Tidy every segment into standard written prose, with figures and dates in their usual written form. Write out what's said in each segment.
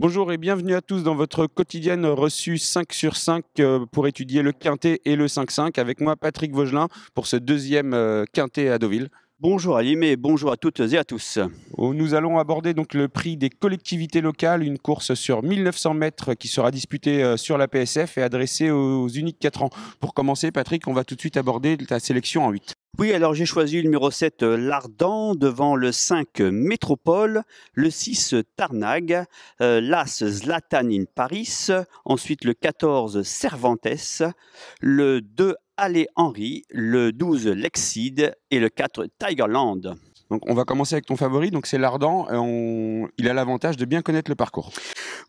Bonjour et bienvenue à tous dans votre quotidienne reçue 5 sur 5 pour étudier le quintet et le 5-5 avec moi Patrick Vaugelin pour ce deuxième quintet à Deauville. Bonjour Alim et bonjour à toutes et à tous. Où nous allons aborder donc le prix des collectivités locales, une course sur 1900 mètres qui sera disputée sur la PSF et adressée aux uniques 4 ans. Pour commencer Patrick, on va tout de suite aborder ta sélection en 8. Oui, alors j'ai choisi le numéro 7 l'Ardan devant le 5 Métropole, le 6 Tarnag, l'As Zlatan in Paris, ensuite le 14 Cervantes, le 2 Allez Henry, le 12 Lexide et le 4 Tigerland. Donc on va commencer avec ton favori, donc c'est l'Ardan. Il a l'avantage de bien connaître le parcours.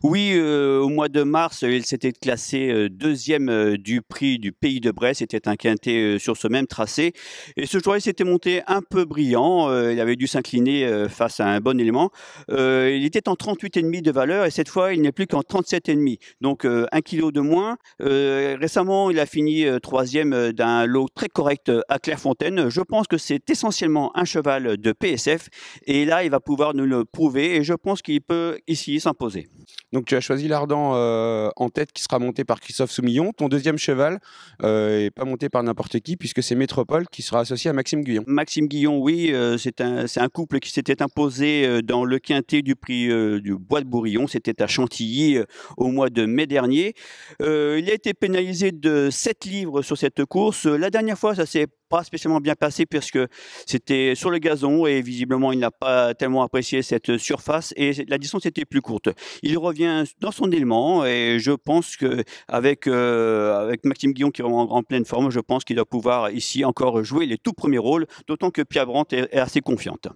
Oui, au mois de mars, il s'était classé deuxième du prix du Pays de Bresse. C'était un quintet sur ce même tracé. Et ce jour-là, il s'était monté un peu brillant. Il avait dû s'incliner face à un bon élément. Il était en 38,5 de valeur et cette fois, il n'est plus qu'en 37,5. Donc, 1 kilo de moins. Récemment, il a fini troisième d'un lot très correct à Clairefontaine. Je pense que c'est essentiellement un cheval de PSF. Et là, il va pouvoir nous le prouver. Et je pense qu'il peut ici s'imposer. Donc tu as choisi l'Ardan en tête qui sera monté par Christophe Soumillon. Ton deuxième cheval n'est pas monté par n'importe qui puisque c'est Métropole qui sera associé à Maxime Guyon. Maxime Guillon, oui, c'est un couple qui s'était imposé dans le quintet du prix du Bois de Bourillon. C'était à Chantilly au mois de mai dernier. Il a été pénalisé de 7 livres sur cette course. La dernière fois, ça s'est pas spécialement bien passé parce que c'était sur le gazon et visiblement il n'a pas tellement apprécié cette surface et la distance était plus courte. Il revient dans son élément et je pense que avec Maxime Guillon qui est vraiment en pleine forme, je pense qu'il doit pouvoir ici encore jouer les tout premiers rôles, d'autant que Pia Brandt est assez confiante.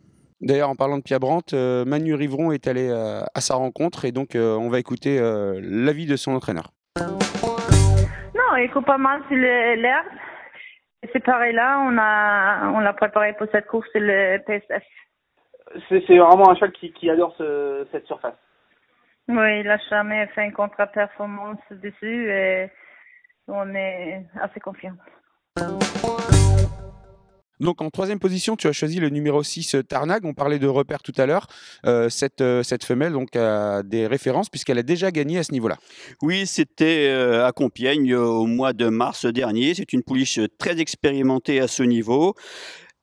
D'ailleurs, en parlant de Pia Brandt, Manu Rivron est allé à sa rencontre et donc on va écouter l'avis de son entraîneur. Non, il court pas mal sur l'herbe. C'est pareil là, on l'a préparé pour cette course, c'est le PSF. C'est vraiment un cheval qui adore cette surface. Oui, il n'a jamais fait une contre-performance dessus et on est assez confiant. Donc en troisième position, tu as choisi le numéro 6 Tarnag. On parlait de repère tout à l'heure. Cette femelle donc, a des références puisqu'elle a déjà gagné à ce niveau-là. Oui, c'était à Compiègne au mois de mars dernier. C'est une pouliche très expérimentée à ce niveau.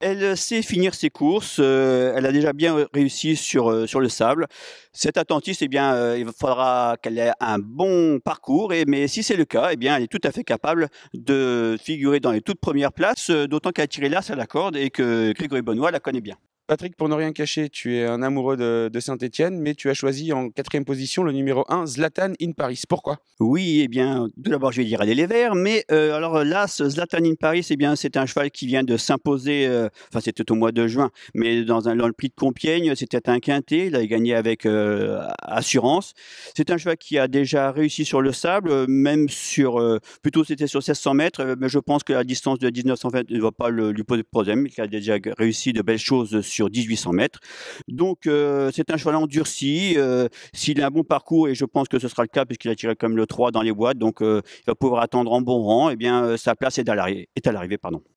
Elle sait finir ses courses, elle a déjà bien réussi sur le sable. Cette attentiste, eh bien, il faudra qu'elle ait un bon parcours, mais si c'est le cas, eh bien, elle est tout à fait capable de figurer dans les toutes premières places, d'autant qu'elle a tiré l'as à la corde et que Grégory Benoît la connaît bien. Patrick, pour ne rien cacher, tu es un amoureux de Saint-Étienne, mais tu as choisi en quatrième position le numéro 1, Zlatan in Paris. Pourquoi ? Oui, eh bien, tout d'abord, je vais dire aller les Verts, mais alors l'As Zlatan in Paris, eh bien, c'est un cheval qui vient de s'imposer, enfin, c'était au mois de juin, mais dans le prix de Compiègne, c'était un quintet, il a gagné avec assurance. C'est un cheval qui a déjà réussi sur le sable, même plutôt c'était sur 1600 mètres, mais je pense que la distance de 1900 mètres ne va pas lui poser de problème, il a déjà réussi de belles choses sur 1800 mètres. Donc, c'est un cheval endurci, s'il a un bon parcours, et je pense que ce sera le cas, puisqu'il a tiré comme le 3 dans les boîtes, donc il va pouvoir attendre en bon rang, eh bien sa place est à l'arrivée.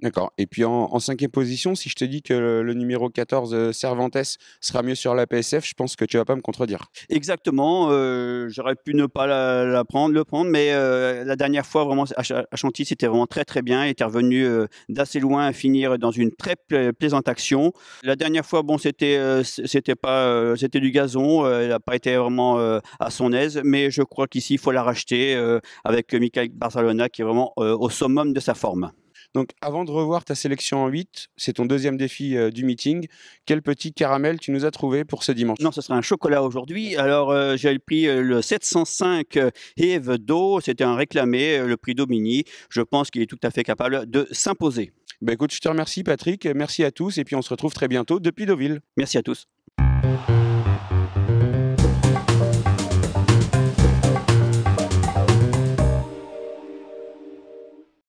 D'accord. Et puis en cinquième position, si je te dis que le numéro 14, Cervantes, sera mieux sur la PSF, je pense que tu vas pas me contredire. Exactement, j'aurais pu ne pas le prendre, mais la dernière fois, vraiment, à Chantilly, c'était vraiment très très bien. Il était revenu d'assez loin à finir dans une très plaisante action. La dernière fois, bon, c'était du gazon, il n'a pas été vraiment à son aise, mais je crois qu'ici, il faut la racheter avec Michael Barcelona qui est vraiment au summum de sa forme. Donc avant de revoir ta sélection en 8, c'est ton deuxième défi du meeting. Quel petit caramel tu nous as trouvé pour ce dimanche ? Non, ce sera un chocolat aujourd'hui. Alors, j'ai pris le 705 Eve d'eau. C'était un réclamé, le prix Domini. Je pense qu'il est tout à fait capable de s'imposer. Écoute, je te remercie Patrick, merci à tous et puis on se retrouve très bientôt depuis Deauville. Merci à tous.